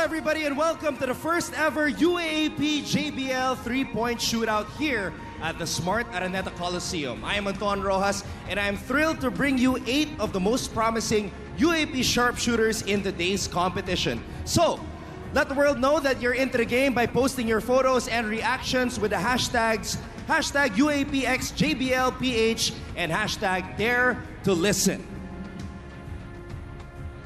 everybody, and welcome to the first ever UAAP JBL 3-point shootout here at the Smart Araneta Coliseum. I am Anton Rojas, and I am thrilled to bring you 8 of the most promising UAAP sharpshooters in today's competition. So, let the world know that you're into the game by posting your photos and reactions with the hashtags #UAAPXJBLPH and #DareToListen.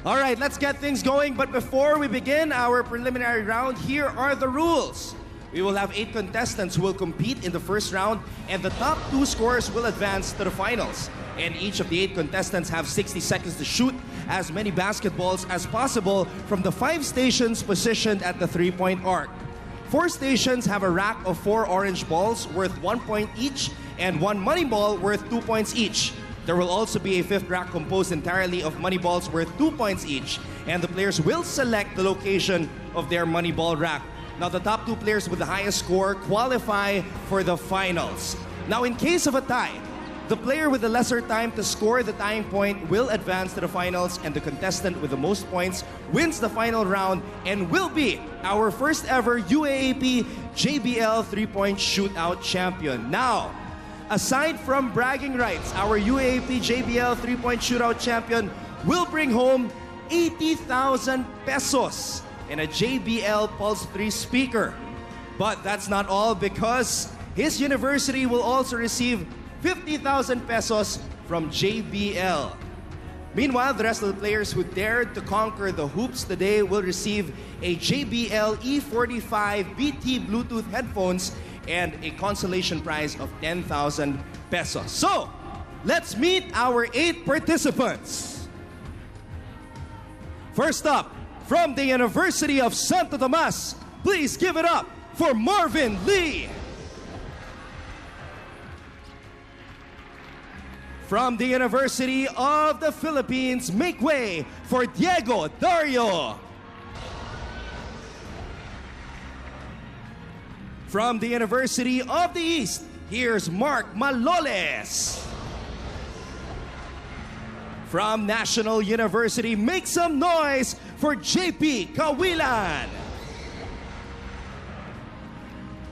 All right, let's get things going. But before we begin our preliminary round, here are the rules. We will have 8 contestants who will compete in the first round, and the top 2 scorers will advance to the finals. And each of the 8 contestants have 60 seconds to shoot as many basketballs as possible from the 5 stations positioned at the 3-point arc. 4 stations have a rack of 4 orange balls worth 1 point each and 1 money ball worth 2 points each. There will also be a 5th rack composed entirely of money balls worth 2 points each, and the players will select the location of their money ball rack. Now, the top 2 players with the highest score qualify for the finals. Now, in case of a tie, the player with the lesser time to score the tying point will advance to the finals, and the contestant with the most points wins the final round and will be our first ever UAAP JBL 3-point shootout champion. Now, aside from bragging rights, our UAAP JBL 3-point shootout champion will bring home 80,000 pesos and a JBL Pulse 3 speaker. But that's not all, because his university will also receive 50,000 pesos from JBL. Meanwhile, the rest of the players who dared to conquer the hoops today will receive a JBL E45 BT Bluetooth headphones and a consolation prize of 10,000 pesos. So, let's meet our 8 participants. First up, from the University of Santo Tomas, please give it up for Marvin Lee. From the University of the Philippines, make way for Diego Dario. From the University of the East, here's Mark Maloles. From National University, make some noise for JP Kawilan.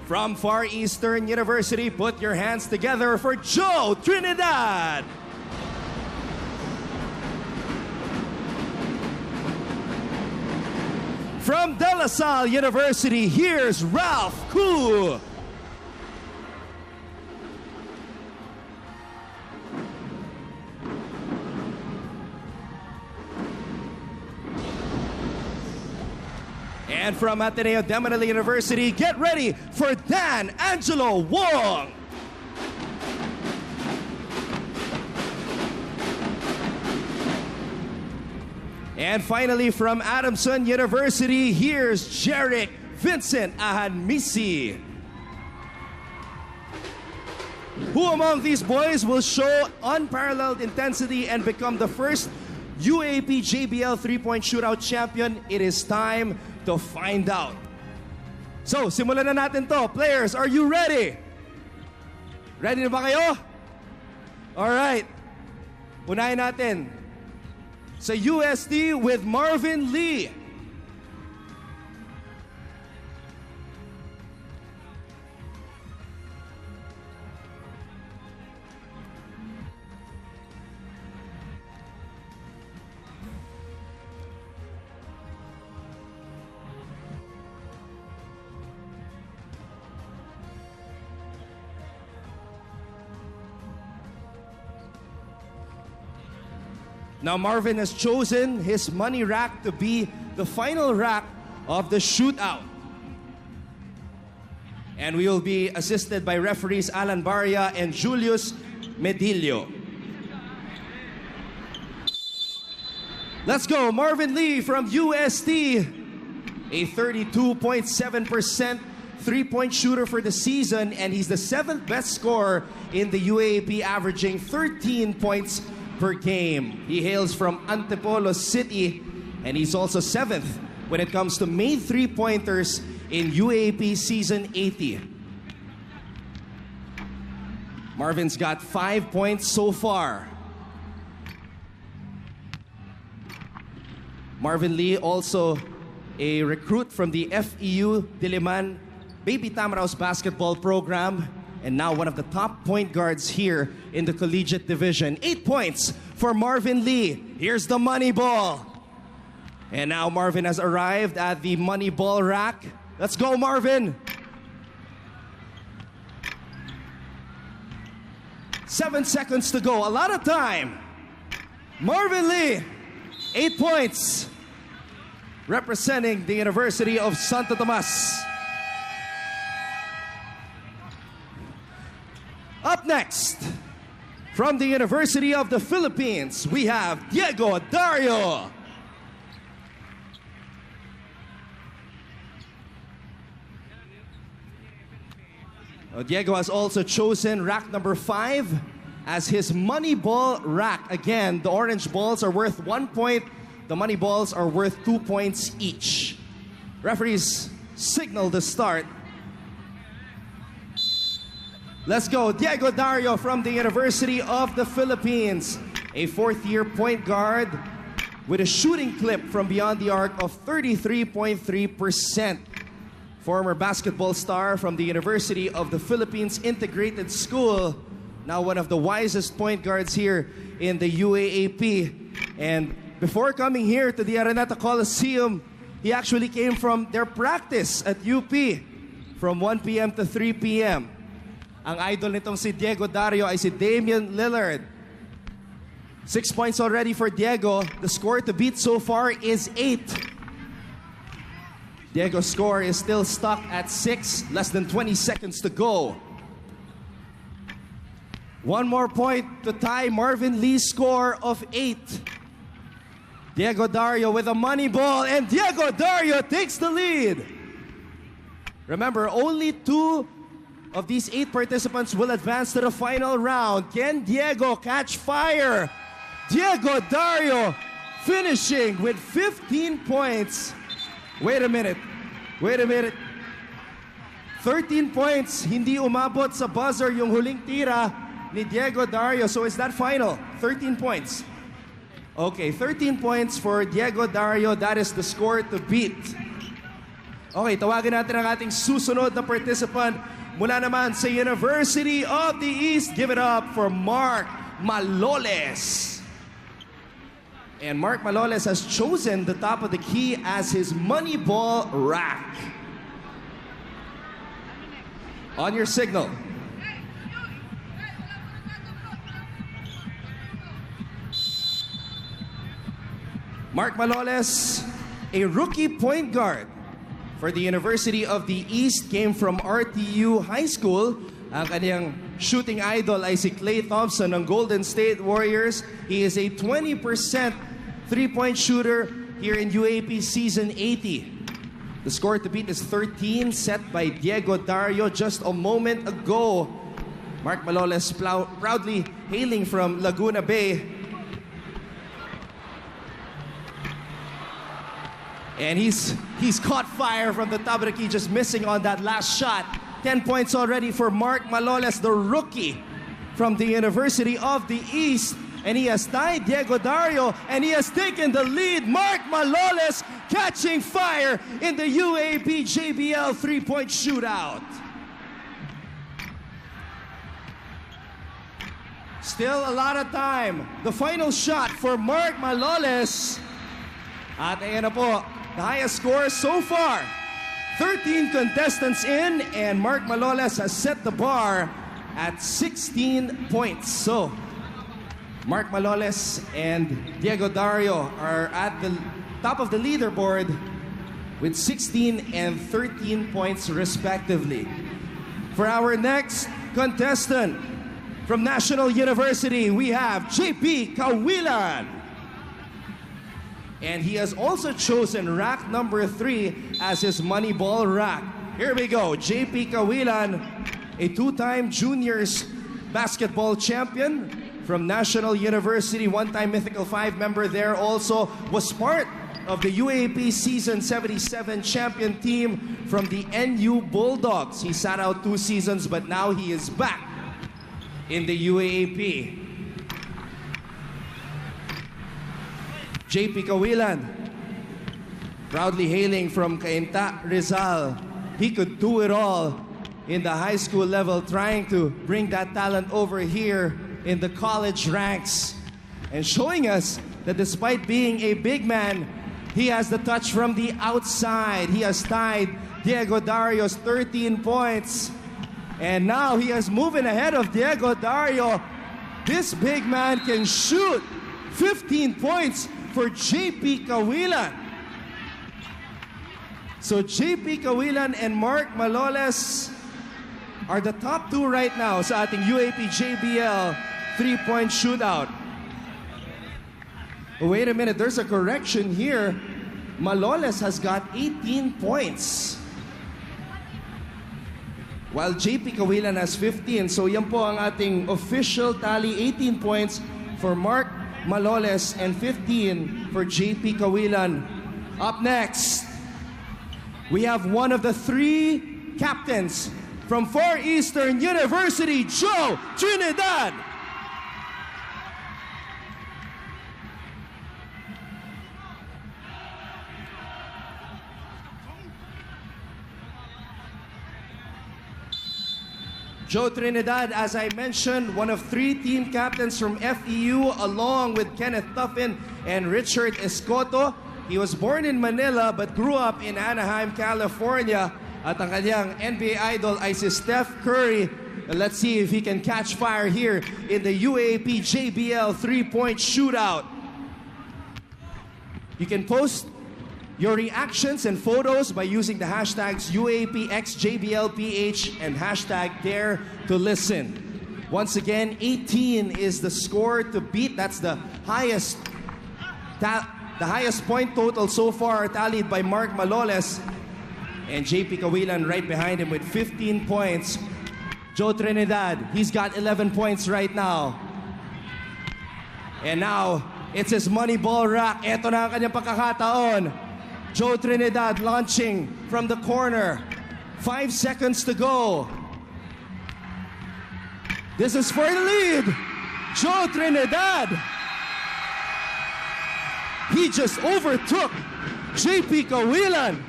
From Far Eastern University, put your hands together for Joe Trinidad. From De La Salle University, here's Ralph Koo. And from Ateneo de Manila University, get ready for Dan Angelo Wong. And finally, from Adamson University, here's Jeric Vincent Ahanmisi. Who among these boys will show unparalleled intensity and become the first UAAP JBL 3-point shootout champion? It is time to find out. So, simulan na natin to. Players, are you ready? Ready na ba kayo? Alright. Unahin natin sa UST with Marvin Lee. Now, Marvin has chosen his money rack to be the final rack of the shootout. And we will be assisted by referees Alan Barria and Julius Medillo. Let's go. Marvin Lee from UST, a 32.7% 3-point shooter for the season, and he's the 7th best scorer in the UAAP, averaging 13 points per game. He hails from Antipolo City, and he's also 7th when it comes to made 3-pointers in UAAP Season 80. Marvin's got 5 points so far. Marvin Lee also a recruit from the FEU Diliman Baby Tamaraos basketball program, and now one of the top point guards here in the collegiate division. 8 points for Marvin Lee. Here's the money ball. And now Marvin has arrived at the money ball rack. Let's go, Marvin. 7 seconds to go. A lot of time. Marvin Lee, 8 points. Representing the University of Santo Tomas. Up next, from the University of the Philippines, we have Diego Dario. Diego has also chosen rack number 5 as his money ball rack. Again, the orange balls are worth 1 point. The money balls are worth 2 points each. Referees signal the start. Let's go. Diego Dario from the University of the Philippines. A 4th-year point guard with a shooting clip from beyond the arc of 33.3%. Former basketball star from the University of the Philippines Integrated School. Now one of the wisest point guards here in the UAAP. And before coming here to the Araneta Coliseum, he actually came from their practice at UP from 1 p.m. to 3 p.m. Ang idol nitong si Diego Dario ay si Damian Lillard. 6 points already for Diego. The score to beat so far is 8. Diego's score is still stuck at 6. Less than 20 seconds to go. 1 more point to tie Marvin Lee's score of 8. Diego Dario with a money ball, and Diego Dario takes the lead. Remember, only 2 of these 8 participants will advance to the final round. Can Diego catch fire? Diego Dario finishing with 15 points. Wait a minute. 13 points. Hindi umabot sa buzzer yung huling tira ni Diego Dario. So is that final? 13 points. Okay, 13 points for Diego Dario. That is the score to beat. Okay, tawagin natin ang ating susunod na participant. Mula naman sa University of the East, give it up for Mark Maloles. And Mark Maloles has chosen the top of the key as his money ball rack. On your signal. Mark Maloles, a rookie point guard for the University of the East, came from RTU High School. Ang kanyang shooting idol ay si Klay Thompson ng Golden State Warriors. He is a 20% three-point shooter here in UAAP Season 80. The score to beat is 13, set by Diego Dario just a moment ago. Mark Maloles proudly hailing from Laguna Bay. And he's caught fire from the top of the key, just missing on that last shot. 10 points already for Mark Maloles, the rookie from the University of the East. And he has tied Diego Dario, and he has taken the lead. Mark Maloles catching fire in the UAAP JBL three-point shootout. Still a lot of time. The final shot for Mark Maloles. At ayan na po, the highest score so far. 13 contestants in, and Mark Maloles has set the bar at 16 points. So, Mark Maloles and Diego Dario are at the top of the leaderboard with 16 and 13 points respectively. For our next contestant from National University, we have JP Kawilan. And he has also chosen rack number 3 as his money ball rack. Here we go. JP Kawilan, a 2-time juniors basketball champion from National University, 1-time Mythical 5 member there also, was part of the UAAP Season 77 champion team from the NU Bulldogs. He sat out 2 seasons, but now he is back in the UAAP. JP Kawilan. Proudly hailing from Cainta, Rizal. He could do it all in the high school level, trying to bring that talent over here in the college ranks. And showing us that despite being a big man, he has the touch from the outside. He has tied Diego Dario's 13 points. And now he is moving ahead of Diego Dario. This big man can shoot 15 points for JP Cawilan. So JP Cawilan and Mark Maloles are the top two right now sa ating UAAP JBL 3-point shootout. Wait a minute, there's a correction here. Maloles has got 18 points. While JP Cawilan has 15. So yan po ang ating official tally. 18 points for Mark Maloles and 15 for JP Cawilan. Up next, we have one of the three captains from Far Eastern University, Joe Trinidad. Joe Trinidad, as I mentioned, one of three team captains from FEU, along with Kenneth Tuffin and Richard Escoto. He was born in Manila but grew up in Anaheim, California. At ang kanyang NBA idol ay si Steph Curry. Let's see if he can catch fire here in the UAAP JBL 3-point shootout. You can post your reactions and photos by using the hashtags UAAPXJBLPH and hashtag Dare to Listen. Once again, 18 is the score to beat. That's the highest point total so far tallied by Mark Maloles. And JP Cawilan right behind him with 15 points. Joe Trinidad, he's got 11 points right now. And now, it's his money ball rack. Ito na ang kanyang pagkakataon. Joe Trinidad launching from the corner. 5 seconds to go. This is for the lead. Joe Trinidad. He just overtook JP Cawilan.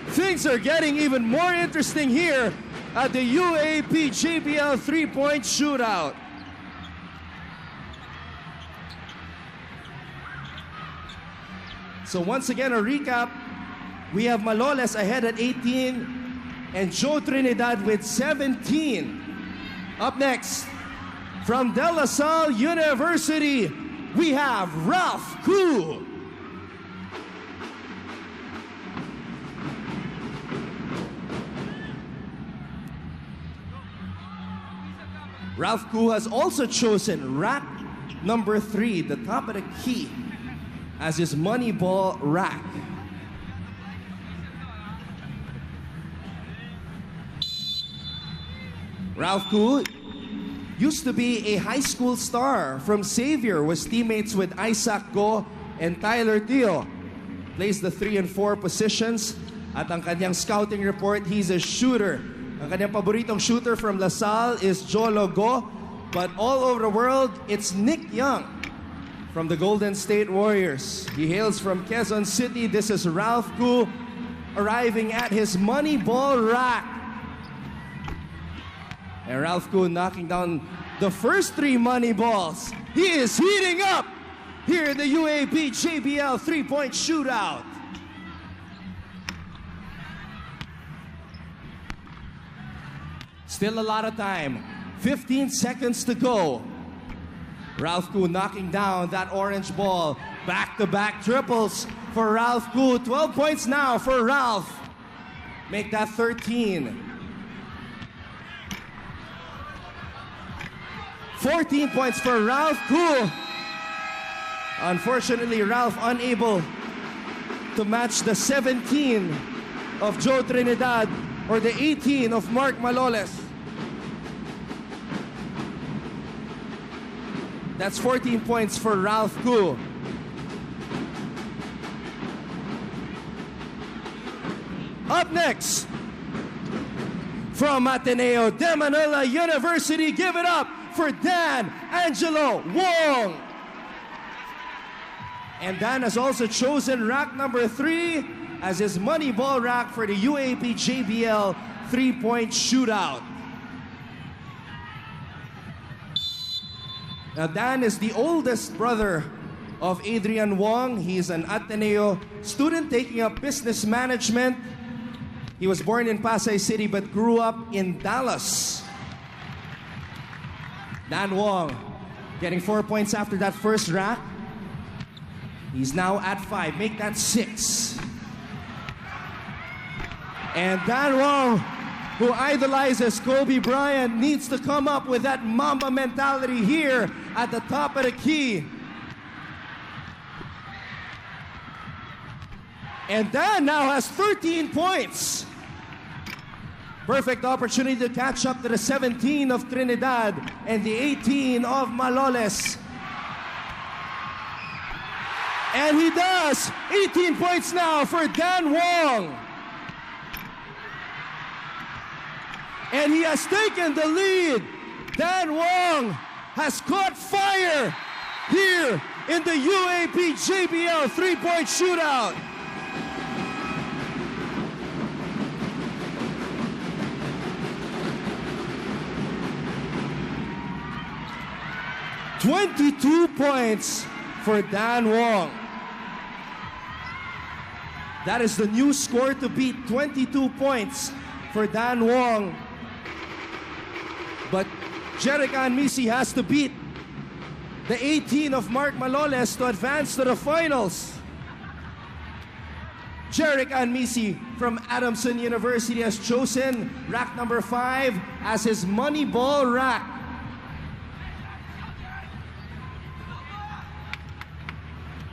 Things are getting even more interesting here at the UAAP JBL 3-point shootout. So once again, a recap. We have Maloles ahead at 18 and Joe Trinidad with 17. Up next, from De La Salle University, we have Ralph Koo. Ralph Koo has also chosen rack number 3, the top of the key, as his money ball rack. Ralph Koo used to be a high school star from Xavier, was teammates with Isaac Go and Tyler Teo. Plays the 3 and 4 positions. At ang kanyang scouting report, he's a shooter. Ang kanyang paboritong shooter from La Salle is Jolo Go. But all over the world, it's Nick Young from the Golden State Warriors. He hails from Quezon City. This is Ralph Koo arriving at his money ball rack. And Ralph Koo knocking down the first 3 money balls. He is heating up here in the UAAP JBL 3-point shootout. Still a lot of time. 15 seconds to go. Ralph Koo knocking down that orange ball. Back-to-back triples for Ralph Koo. 12 points now for Ralph. Make that 13. 14 points for Ralph Koo. Unfortunately, Ralph unable to match the 17 of Joe Trinidad or the 18 of Mark Maloles. That's 14 points for Ralph Koo. Up next, from Ateneo de Manila University, give it up for Dan Angelo Wong. And Dan has also chosen rack number 3. as his money ball rack for the UAAP JBL 3-point shootout. Now, Dan is the oldest brother of Adrian Wong. He is an Ateneo student taking up business management. He was born in Pasay City but grew up in Dallas. Dan Wong getting 4 points after that first rack. He's now at 5. Make that 6. And Dan Wong, who idolizes Kobe Bryant, needs to come up with that Mamba mentality here at the top of the key. And Dan now has 13 points. Perfect opportunity to catch up to the 17 of Trinidad and the 18 of Maloles. And he does! 18 points now for Dan Wong. And he has taken the lead. Dan Wong has caught fire here in the UAAP JBL 3-point shootout. $22 points for Dan Wong. That is the new score to beat. 22 points for Dan Wong. But Jeric Anmisi has to beat the 18 of Mark Maloles to advance to the finals. Jeric Anmisi from Adamson University has chosen rack number 5 as his money ball rack.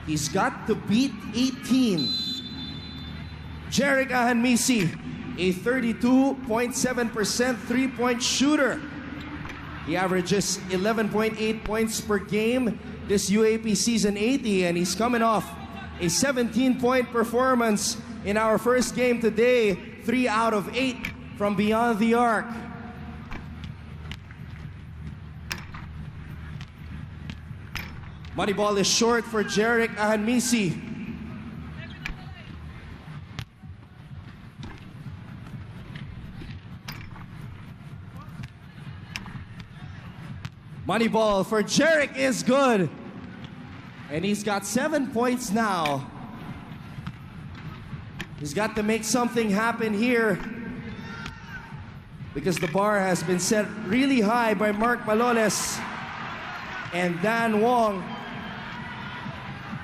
He's got to beat 18. Jeric Anmisi, a 32.7% three-point shooter. He averages 11.8 points per game this UAAP Season 80, and he's coming off a 17-point performance in our first game today, 3 out of 8 from beyond the arc. Money ball is short for Jeric Anmisi. Money ball for Jeric is good. And he's got 7 points now. He's got to make something happen here because the bar has been set really high by Mark Maloles and Dan Wong.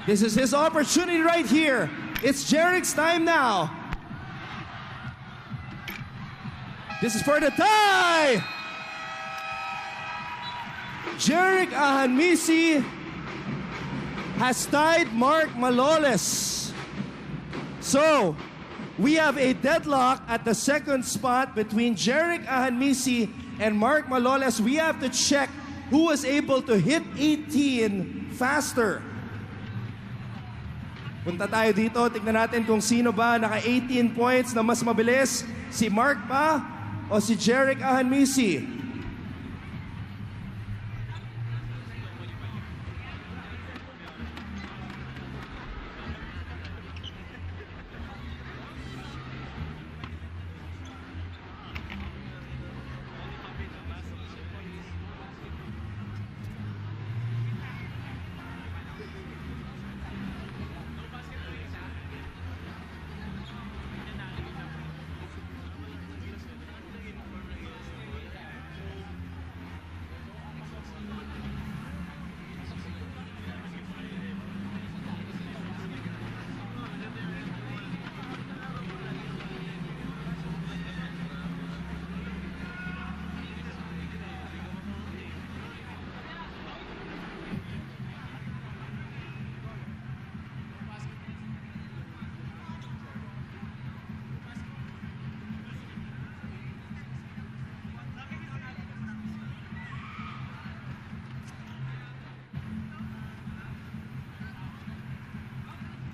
This is his opportunity right here. It's Jeric's time now. This is for the tie. Jeric Anmisi has tied Mark Maloles. So, we have a deadlock at the second spot between Jeric Anmisi and Mark Maloles. We have to check who was able to hit 18 faster. Punta tayo dito, tignan natin kung sino ba naka 18 points na mas mabilis, si Mark ba o si Jeric Anmisi?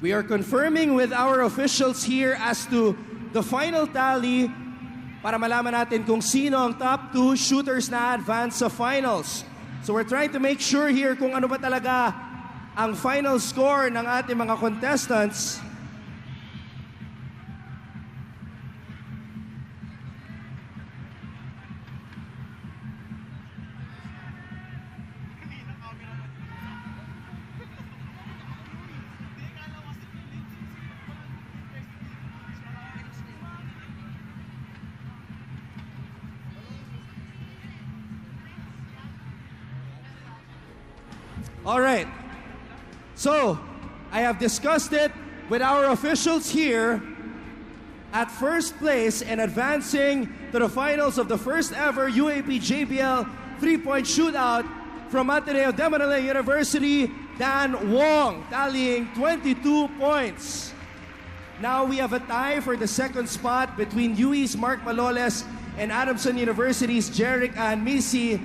We are confirming with our officials here as to the final tally para malaman natin kung sino ang top 2 shooters na advance sa finals. So we're trying to make sure here kung ano ba talaga ang final score ng ating mga contestants. All right. So, I have discussed it with our officials here. At first place and advancing to the finals of the first ever UAAP JBL 3-point shootout from Ateneo de Manila University, Dan Wong, tallying 22 points. Now we have a tie for the second spot between UE's Mark Maloles and Adamson University's Jeric Anmisi.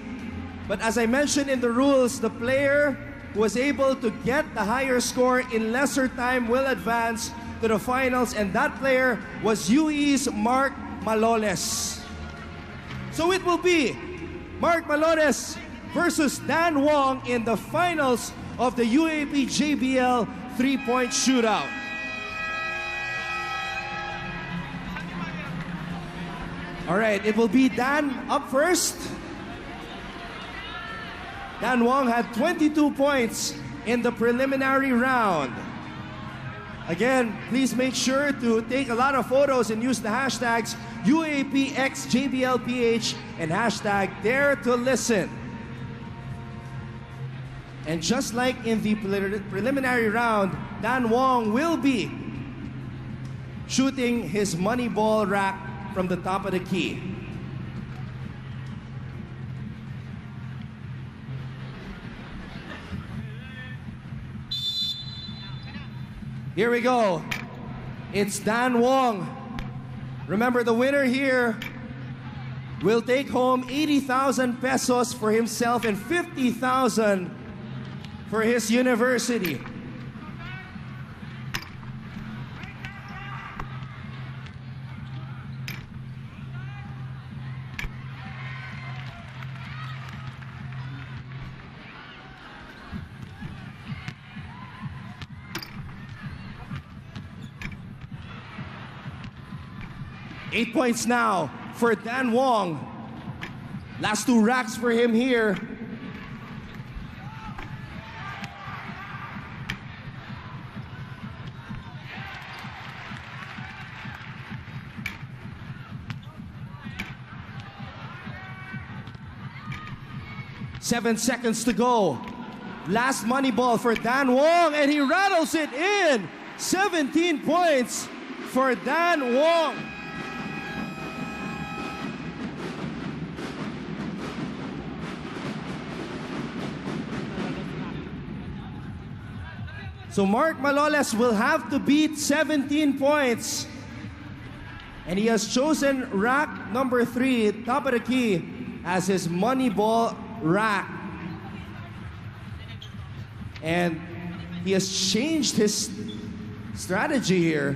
But as I mentioned in the rules, the player who was able to get the higher score in lesser time will advance to the finals, and that player was UE's Mark Maloles. So it will be Mark Maloles versus Dan Wong in the finals of the UAAP JBL 3-point shootout. All right, it will be Dan up first. Dan Wong had 22 points in the preliminary round. Again, please make sure to take a lot of photos and use the hashtags UAAPXJBLPH and hashtag Dare to Listen. And just like in the preliminary round, Dan Wong will be shooting his money ball rack from the top of the key. Here we go. It's Dan Wong. Remember, the winner here will take home 80,000 pesos for himself and 50,000 for his university. Eight points now for Dan Wong. Last two racks for him here. Seven seconds to go. Last money ball for Dan Wong, and he rattles it in. 17 points for Dan Wong. So Mark Maloles will have to beat 17 points. And he has chosen rack number 3, top of the key, as his money ball rack. And he has changed his strategy here.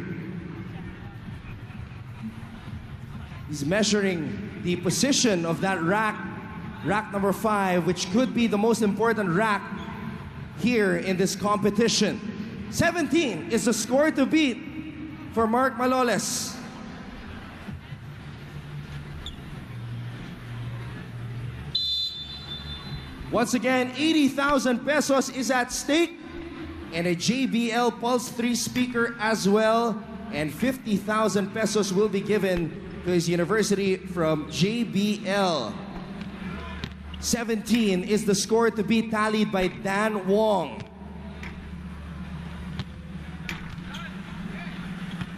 He's measuring the position of that rack, rack number 5, which could be the most important rack here in this competition. 17 is the score to beat for Mark Maloles. Once again, 80,000 pesos is at stake, and a JBL Pulse 3 speaker as well, and 50,000 pesos will be given to his university from JBL. 17 is the score to be tallied by Dan Wong.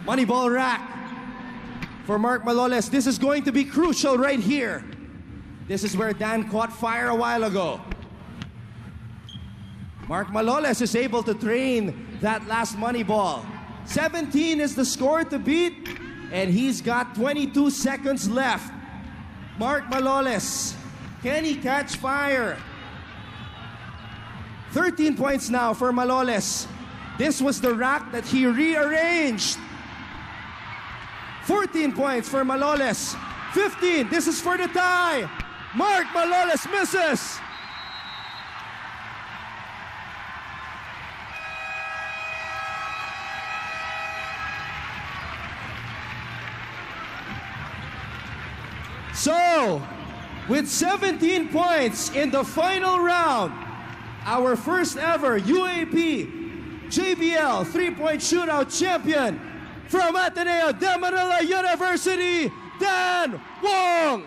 Money ball rack for Mark Maloles. This is going to be crucial right here. This is where Dan caught fire a while ago. Mark Maloles is able to train that last money ball. 17 is the score to beat, and he's got 22 seconds left. Mark Maloles, can he catch fire? 13 points now for Maloles. This was the rack that he rearranged. 14 points for Maloles. 15, this is for the tie. Mark Maloles misses. So, with 17 points in the final round, our first ever UAAP JBL 3-point shootout champion from Ateneo de Manila University, Dan Wong.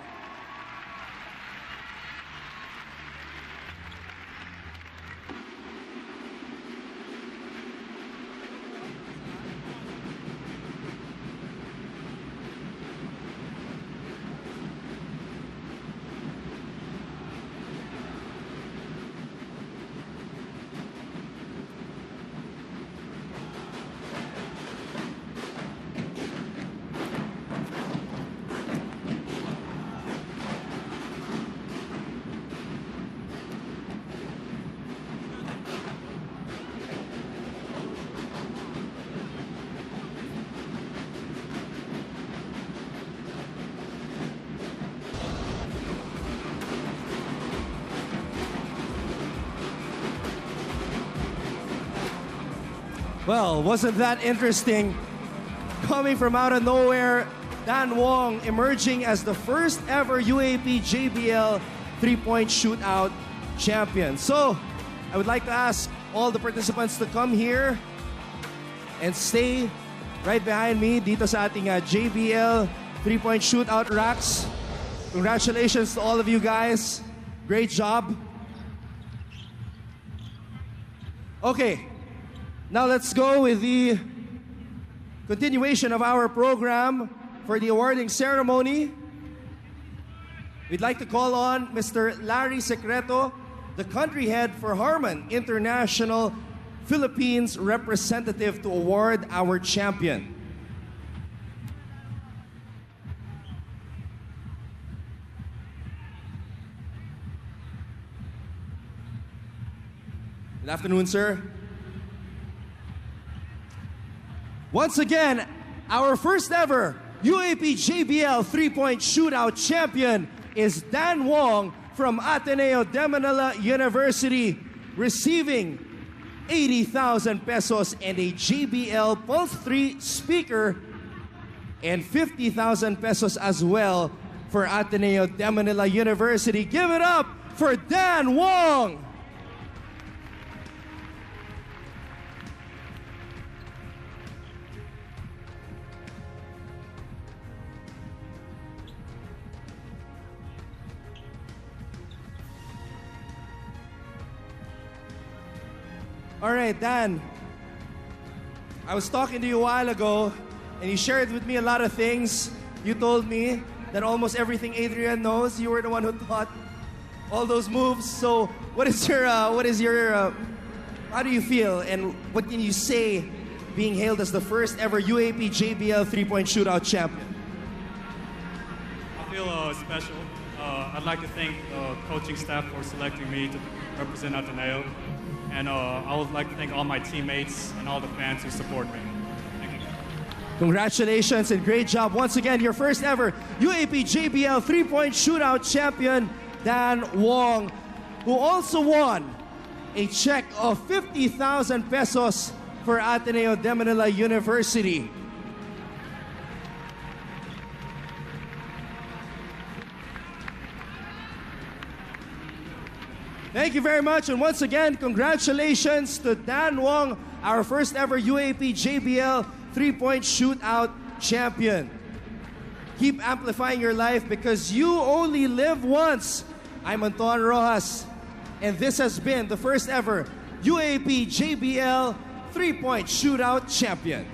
Well, wasn't that interesting? Coming from out of nowhere, Dan Wong emerging as the first ever UAAP JBL three-point shootout champion. So, I would like to ask all the participants to come here and stay right behind me dito sa ating JBL three-point shootout racks. Congratulations to all of you guys. Great job. Okay, now let's go with the continuation of our program for the awarding ceremony. We'd like to call on Mr. Larry Secreto, the country head for Harman International Philippines representative, to award our champion. Good afternoon, sir. Once again, our first ever UAAP JBL three-point shootout champion is Dan Wong from Ateneo de Manila University, receiving 80,000 pesos and a JBL Pulse 3 speaker and 50,000 pesos as well for Ateneo de Manila University. Give it up for Dan Wong! All right, Dan, I was talking to you a while ago, and you shared with me a lot of things. You told me that almost everything Adrian knows, you were the one who taught all those moves. So how do you feel, and what can you say being hailed as the first ever UAAP JBL three-point shootout champion? I feel special. I'd like to thank the coaching staff for selecting me to represent Ateneo. And I would like to thank all my teammates and all the fans who support me. Thank you. Congratulations and great job. Once again, your first ever UAAP JBL three-point shootout champion, Dan Wong, who also won a check of 50,000 pesos for Ateneo de Manila University. Thank you very much, and once again, congratulations to Dan Wong, our first ever UAAP JBL three-point shootout champion. Keep amplifying your life because you only live once. I'm Anton Rojas, and this has been the first ever UAAP JBL three-point shootout champion.